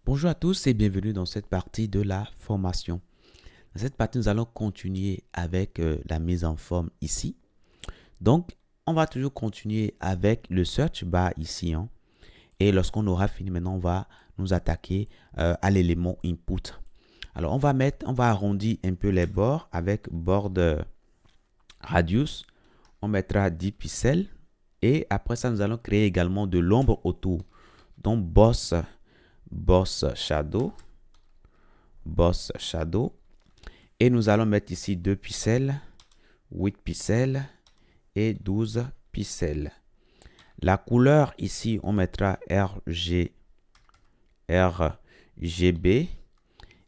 Bonjour à tous et bienvenue dans cette partie de la formation. Dans cette partie, nous allons continuer avec la mise en forme ici. Donc, on va toujours continuer avec le search bar ici, hein. Et lorsqu'on aura fini, maintenant, on va nous attaquer à l'élément input. Alors, on va arrondir un peu les bords avec border radius. On mettra 10 pixels. Et après ça, nous allons créer également de l'ombre autour. Donc, boss shadow. Et nous allons mettre ici 2 pixels, 8 pixels et 12 pixels. La couleur ici, on mettra RGB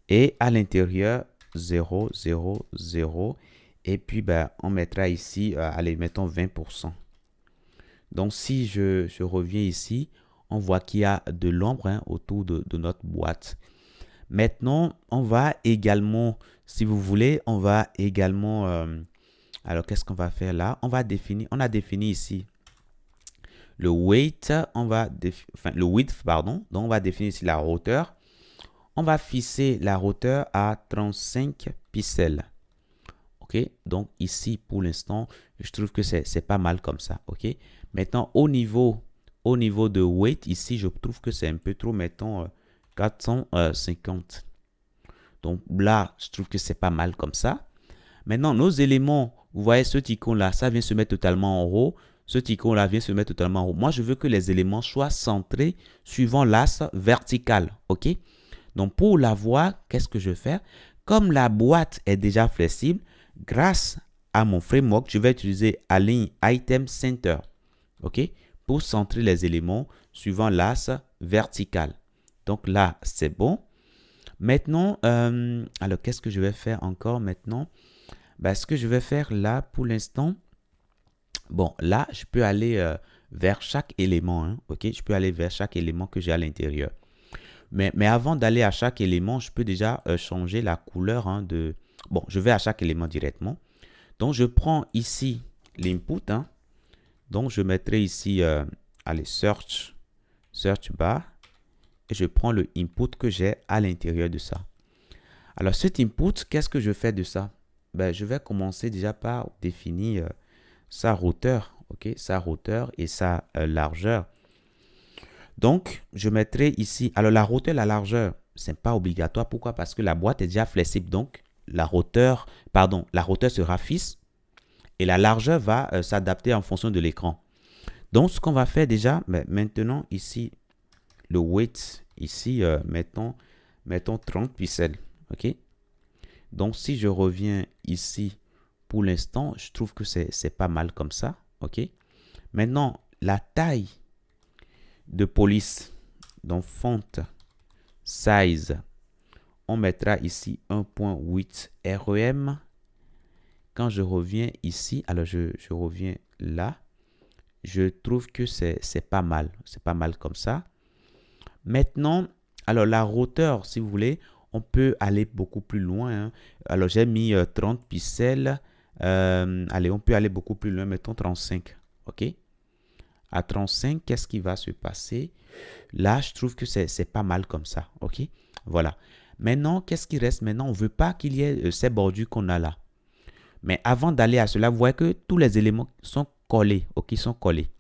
et à l'intérieur 0, 0, 0. Et puis, on mettra ici, allez, mettons 20%. Donc, si je reviens ici, on voit qu'il y a de l'ombre autour de notre boîte. Maintenant, on va également, si vous voulez, on va également, alors qu'est-ce qu'on va faire là? On a défini ici le weight, le width, pardon. Donc, on va définir ici la hauteur. On va fixer la hauteur à 35 pixels. OK? Donc, ici, pour l'instant, je trouve que c'est pas mal comme ça. OK? Maintenant, au niveau de weight, ici, je trouve que c'est un peu trop, mettons, 450. Donc là, je trouve que c'est pas mal comme ça. Maintenant, nos éléments, vous voyez ce icône-là, ça vient se mettre totalement en haut. Ce icône-là vient se mettre totalement en haut. Moi, je veux que les éléments soient centrés suivant l'axe vertical. OK? Donc, pour la voir, qu'est-ce que je vais faire? Comme la boîte est déjà flexible, grâce à mon framework, je vais utiliser Align Item Center. OK? Pour centrer les éléments suivant l'axe vertical. Donc là, c'est bon. Maintenant, alors qu'est-ce que je vais faire encore maintenant? Ce que je vais faire là, pour l'instant, bon, là, je peux aller vers chaque élément, hein, ok? Je peux aller vers chaque élément que j'ai à l'intérieur. Mais avant d'aller à chaque élément, je peux déjà changer la couleur de... Bon, je vais à chaque élément directement. Donc, je prends ici l'input. Donc, je mettrai ici, allez, search bar. Et je prends le input que j'ai à l'intérieur de ça. Alors, cet input, qu'est-ce que je fais de ça? Je vais commencer déjà par définir sa hauteur, ok? Sa hauteur et sa largeur. Donc, je mettrai ici, alors la hauteur et la largeur, ce n'est pas obligatoire. Pourquoi? Parce que la boîte est déjà flexible. Donc, la hauteur sera fixe et la largeur va s'adapter en fonction de l'écran. Donc, ce qu'on va faire déjà, maintenant, ici, le weight, ici, mettons 30 pixels. OK? Donc, si je reviens ici, pour l'instant, je trouve que c'est pas mal comme ça. OK? Maintenant, la taille de police, donc font size, on mettra ici 1.8 rem. Quand je reviens ici, alors je reviens là, je trouve que c'est pas mal. C'est pas mal comme ça. Maintenant, alors la hauteur, si vous voulez, on peut aller beaucoup plus loin. Alors, j'ai mis 30 pixels. Allez, on peut aller beaucoup plus loin, mettons 35. OK? À 35, qu'est-ce qui va se passer? Là, je trouve que c'est pas mal comme ça. OK? Voilà. Maintenant, qu'est-ce qui reste? Maintenant, on ne veut pas qu'il y ait ces bordures qu'on a là. Mais avant d'aller à cela, vous voyez que tous les éléments sont collés. OK? Sont collés.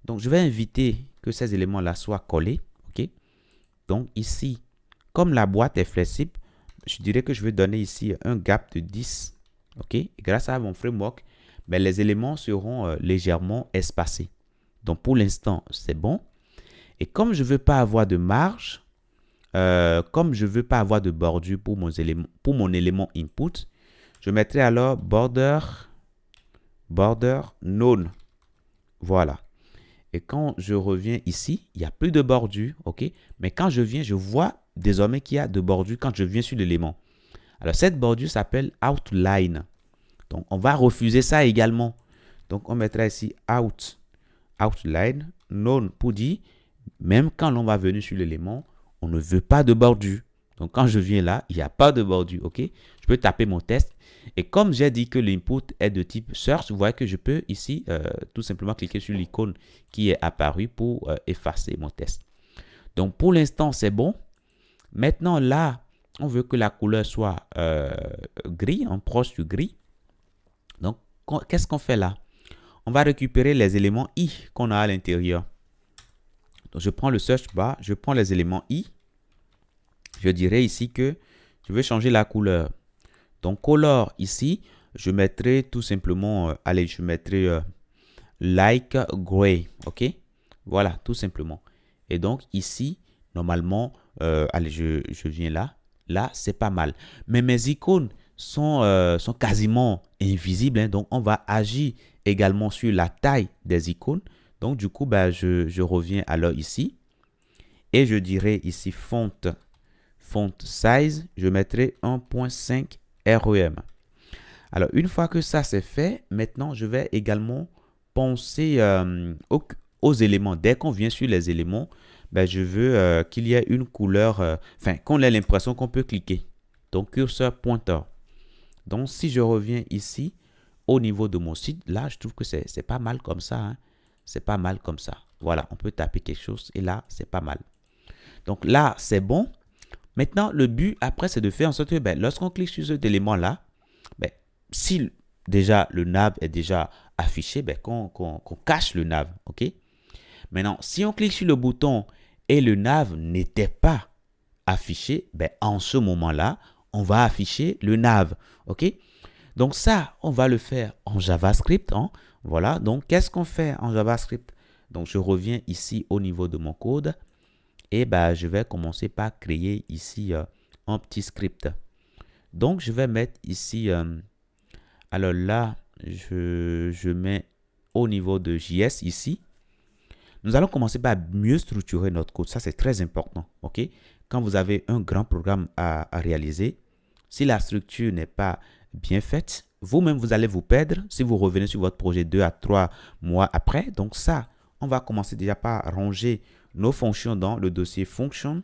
Donc, je vais inviter que ces éléments-là soient collés. OK? Donc, ici, comme la boîte est flexible, je dirais que je vais donner ici un gap de 10. OK? Et grâce à mon framework, les éléments seront légèrement espacés. Donc, pour l'instant, c'est bon. Et comme je ne veux pas avoir de marge, comme je ne veux pas avoir de bordure pour mon élément input, je mettrai alors border none. Voilà. Et quand je reviens ici, il n'y a plus de bordure, ok? Mais quand je viens, je vois désormais qu'il y a de bordure quand je viens sur l'élément. Alors, cette bordure s'appelle outline. Donc, on va refuser ça également. Donc, on mettra ici outline, none pour dire, même quand l'on va venir sur l'élément, on ne veut pas de bordure. Donc, quand je viens là, il n'y a pas de bordure, ok? Je peux taper mon test. Et comme j'ai dit que l'input est de type search, vous voyez que je peux ici tout simplement cliquer sur l'icône qui est apparue pour effacer mon test. Donc, pour l'instant, c'est bon. Maintenant, là, on veut que la couleur soit gris, en proche du gris. Donc, qu'est-ce qu'on fait là? On va récupérer les éléments I qu'on a à l'intérieur. Donc, je prends le search bar, je prends les éléments I. Je dirais ici que je veux changer la couleur. Donc, color ici, je mettrai tout simplement, allez, je mettrai like gray, ok? Voilà, tout simplement. Et donc, ici, normalement, allez, je viens là. Là, c'est pas mal. Mais mes icônes sont quasiment invisibles, hein, donc, on va agir également sur la taille des icônes. Donc, du coup, bah, je reviens alors ici. Et je dirais ici font size, je mettrai 1.5 REM. Alors, une fois que ça c'est fait, maintenant, je vais également penser aux éléments. Dès qu'on vient sur les éléments, ben, je veux qu'il y ait une couleur, enfin, qu'on ait l'impression qu'on peut cliquer. Donc, curseur pointeur. Donc, si je reviens ici, au niveau de mon site, là, je trouve que c'est pas mal comme ça. Hein. C'est pas mal comme ça. Voilà, on peut taper quelque chose et là, c'est pas mal. Donc là, c'est bon. Maintenant, le but après, c'est de faire en sorte que ben, lorsqu'on clique sur cet élément-là, ben, si déjà le nav est déjà affiché, ben, qu'on cache le nav. Ok. Maintenant, si on clique sur le bouton et le nav n'était pas affiché, ben, en ce moment-là, on va afficher le nav. Ok. Donc ça, on va le faire en JavaScript. Hein. Voilà. Donc, qu'est-ce qu'on fait en JavaScript? Donc, je reviens ici au niveau de mon code. Et bah, je vais commencer par créer ici un petit script. Donc, je vais mettre ici, alors là, je mets au niveau de JS ici. Nous allons commencer par mieux structurer notre code. Ça, c'est très important. OK? Quand vous avez un grand programme à réaliser, si la structure n'est pas bien faite, vous-même, vous allez vous perdre si vous revenez sur votre projet 2 à 3 mois après. Donc ça, on va commencer déjà par ranger nos fonctions dans le dossier functions.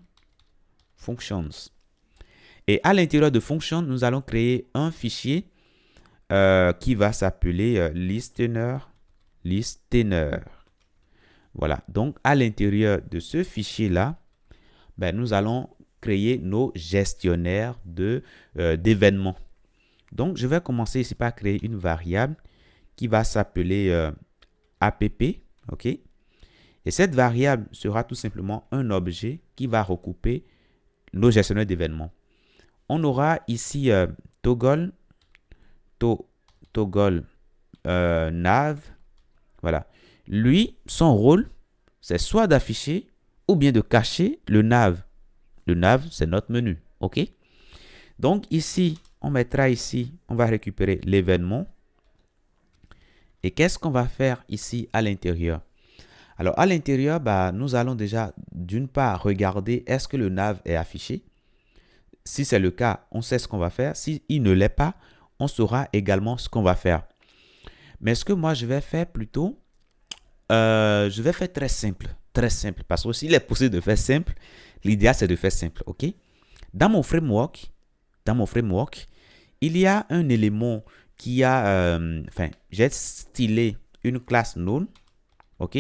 Et à l'intérieur de function, nous allons créer un fichier qui va s'appeler listener. Voilà. Donc, à l'intérieur de ce fichier-là, ben, nous allons créer nos gestionnaires d'événements. Donc, je vais commencer ici par créer une variable qui va s'appeler app. OK? Et cette variable sera tout simplement un objet qui va recouper nos gestionnaires d'événements. On aura ici toggle nav. Voilà. Lui, son rôle, c'est soit d'afficher ou bien de cacher le nav. Le nav, c'est notre menu. OK? Donc ici, on mettra ici, on va récupérer l'événement. Et qu'est-ce qu'on va faire ici à l'intérieur? Alors, à l'intérieur, bah, nous allons déjà, d'une part, regarder est-ce que le nav est affiché. Si c'est le cas, on sait ce qu'on va faire. Si il ne l'est pas, on saura également ce qu'on va faire. Mais ce que moi, je vais faire plutôt, je vais faire très simple. Très simple. Parce que s'il est possible de faire simple, l'idéal, c'est de faire simple. OK? Dans mon framework, il y a un élément qui a, j'ai stylé une classe known. OK?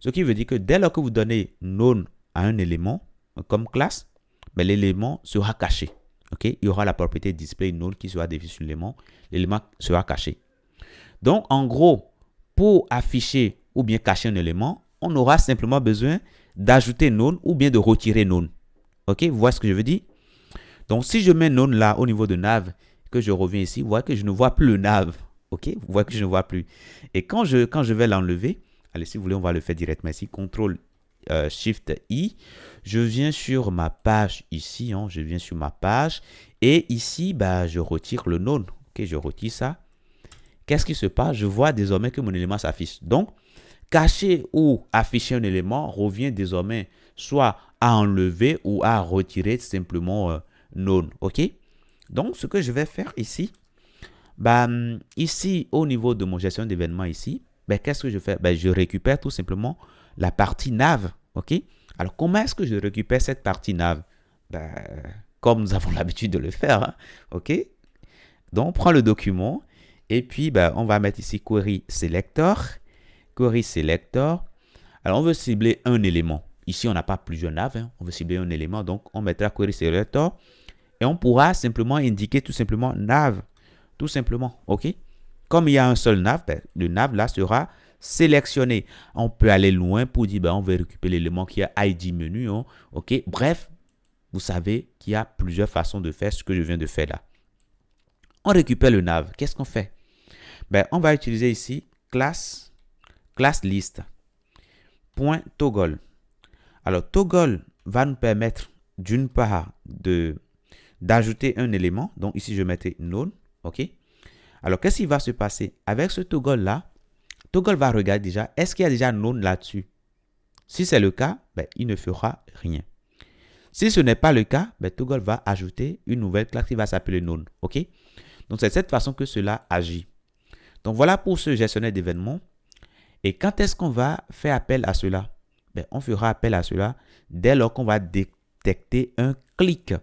Ce qui veut dire que dès lors que vous donnez known à un élément comme classe, ben, l'élément sera caché. Okay? Il y aura la propriété display known qui sera définie sur l'élément. L'élément sera caché. Donc, en gros, pour afficher ou bien cacher un élément, on aura simplement besoin d'ajouter known ou bien de retirer known. OK? Vous voyez ce que je veux dire? Donc, si je mets known là au niveau de nav, que je reviens ici, vous voyez que je ne vois plus le nav. OK? Vous voyez que je ne vois plus. Et quand je vais l'enlever, allez, si vous voulez, on va le faire directement ici. CTRL Shift I. Je viens sur ma page ici. Hein, je viens sur ma page. Et ici, bah, je retire le known. OK, je retire ça. Qu'est-ce qui se passe? Je vois désormais que mon élément s'affiche. Donc, cacher ou afficher un élément revient désormais soit à enlever ou à retirer simplement known. OK? Donc, ce que je vais faire ici, bah, ici, au niveau de mon gestion d'événements ici, ben, qu'est-ce que je fais? Ben, je récupère tout simplement la partie nav. OK? Alors, comment est-ce que je récupère cette partie nav? Ben, comme nous avons l'habitude de le faire. Hein? OK? Donc, on prend le document et puis, ben, on va mettre ici query selector. Query selector. Alors, on veut cibler un élément. ici, on n'a pas plusieurs navs. Hein. On veut cibler un élément. Donc, on mettra query selector. Et on pourra simplement indiquer tout simplement nav. Tout simplement. OK? Comme il y a un seul nav, ben, le nav là sera sélectionné. On peut aller loin pour dire, ben, on veut récupérer l'élément qui a ID menu. Hein. OK? Bref, vous savez qu'il y a plusieurs façons de faire ce que je viens de faire là. On récupère le nav. Qu'est-ce qu'on fait? Ben, on va utiliser ici class list. .toggle. Alors, toggle va nous permettre d'une part d'ajouter un élément. Donc, ici, je mettais none. OK? Alors, qu'est-ce qui va se passer? Avec ce toggle-là, toggle va regarder déjà, est-ce qu'il y a déjà none là-dessus? Si c'est le cas, ben, il ne fera rien. Si ce n'est pas le cas, ben, toggle va ajouter une nouvelle classe qui va s'appeler none. OK? Donc, c'est de cette façon que cela agit. Donc, voilà pour ce gestionnaire d'événements. Et quand est-ce qu'on va faire appel à cela? Ben, on fera appel à cela dès lors qu'on va détecter un clic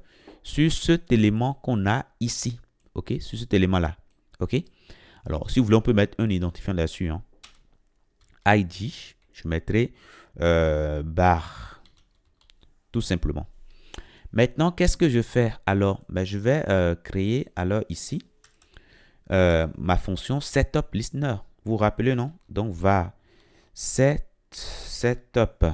sur cet élément qu'on a ici. OK? Sur cet élément-là. OK? Alors, si vous voulez, on peut mettre un identifiant là-dessus. Hein. ID, je mettrai bar. Tout simplement. Maintenant, qu'est-ce que je fais? Alors, ben, je vais créer alors ici ma fonction setup listener. Vous vous rappelez, non? Donc, va setup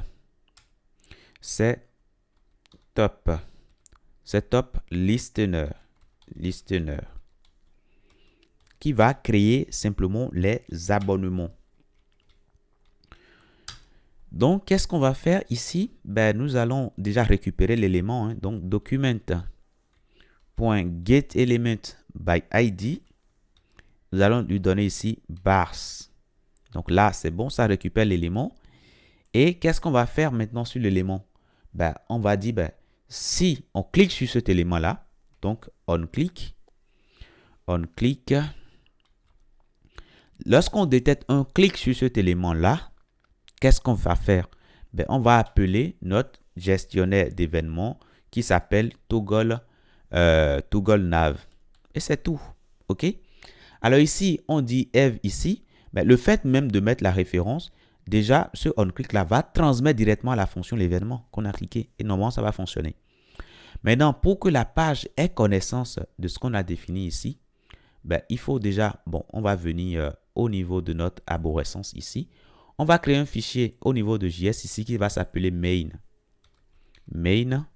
listener qui va créer simplement les abonnements. Donc, qu'est-ce qu'on va faire ici? Ben, nous allons déjà récupérer l'élément. Hein. Donc, document.getElement by ID. Nous allons lui donner ici bars. Donc là, c'est bon, ça récupère l'élément. Et qu'est-ce qu'on va faire maintenant sur l'élément? Ben, on va dire, ben, si on clique sur cet élément-là, donc on clique. Lorsqu'on détecte un clic sur cet élément-là, qu'est-ce qu'on va faire? Ben, on va appeler notre gestionnaire d'événements qui s'appelle toggle nav. Et c'est tout. OK? Alors ici, on dit Eve ici. Ben, le fait même de mettre la référence, déjà, ce onClick là va transmettre directement à la fonction l'événement qu'on a cliqué. Et normalement, ça va fonctionner. Maintenant, pour que la page ait connaissance de ce qu'on a défini ici, ben, il faut déjà, bon, on va venir au niveau de notre arborescence ici. On va créer un fichier au niveau de JS ici qui va s'appeler main. Main.js.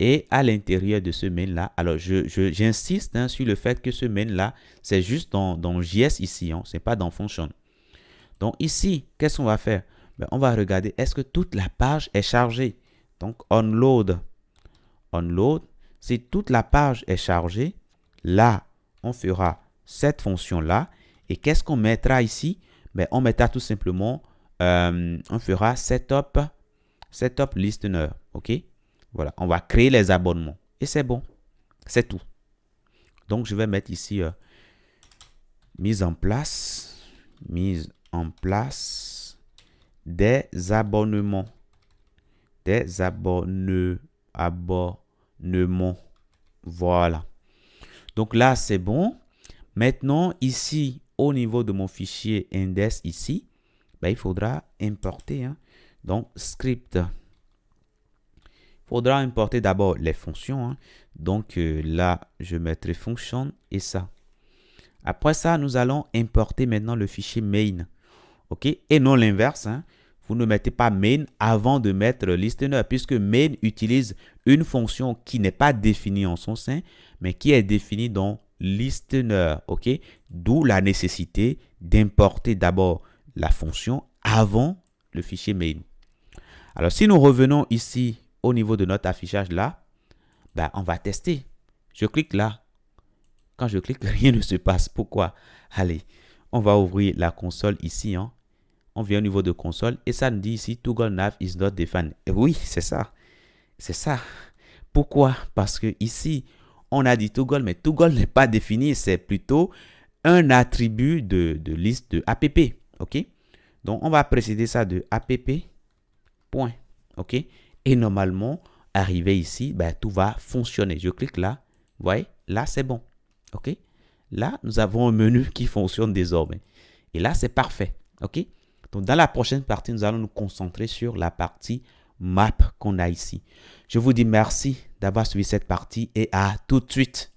Et à l'intérieur de ce main-là, alors j'insiste hein, sur le fait que ce main-là, c'est juste dans JS ici, hein, ce n'est pas dans function. Donc ici, qu'est-ce qu'on va faire? Ben, on va regarder, est-ce que toute la page est chargée? Donc onload. Onload, si toute la page est chargée, là, on fera cette fonction-là. Et qu'est-ce qu'on mettra ici? Ben, on mettra tout simplement, on fera setup listener, ok? Voilà, on va créer les abonnements. Et c'est bon. C'est tout. Donc, je vais mettre ici mise en place des abonnements. Abonnements. Voilà. Donc là, c'est bon. Maintenant, ici, au niveau de mon fichier index ici, ben, il faudra importer. Hein. Donc, script. Il faudra importer d'abord les fonctions. Hein. Donc là, je mettrai fonction et ça. Après ça, nous allons importer maintenant le fichier main. OK? Et non l'inverse. Hein. Vous ne mettez pas main avant de mettre listener puisque main utilise une fonction qui n'est pas définie en son sein, mais qui est définie dans listener. OK? D'où la nécessité d'importer d'abord la fonction avant le fichier main. Alors, si nous revenons ici au niveau de notre affichage là, ben, on va tester. Je clique là. Quand je clique, rien ne se passe. Pourquoi? Allez, on va ouvrir la console ici. Hein. On vient au niveau de console et ça nous dit ici toggle nav is not defined. Et oui, c'est ça. C'est ça. Pourquoi? Parce que ici, on a dit toggle, mais toggle n'est pas défini. C'est plutôt un attribut de liste de app. OK? Donc, on va précéder ça de app. Point. OK? Et normalement, arrivé ici, ben, tout va fonctionner. Je clique là. Vous voyez? Là, c'est bon. OK? Là, nous avons un menu qui fonctionne désormais. Et là, c'est parfait. OK? Donc, dans la prochaine partie, nous allons nous concentrer sur la partie map qu'on a ici. Je vous dis merci d'avoir suivi cette partie et à tout de suite.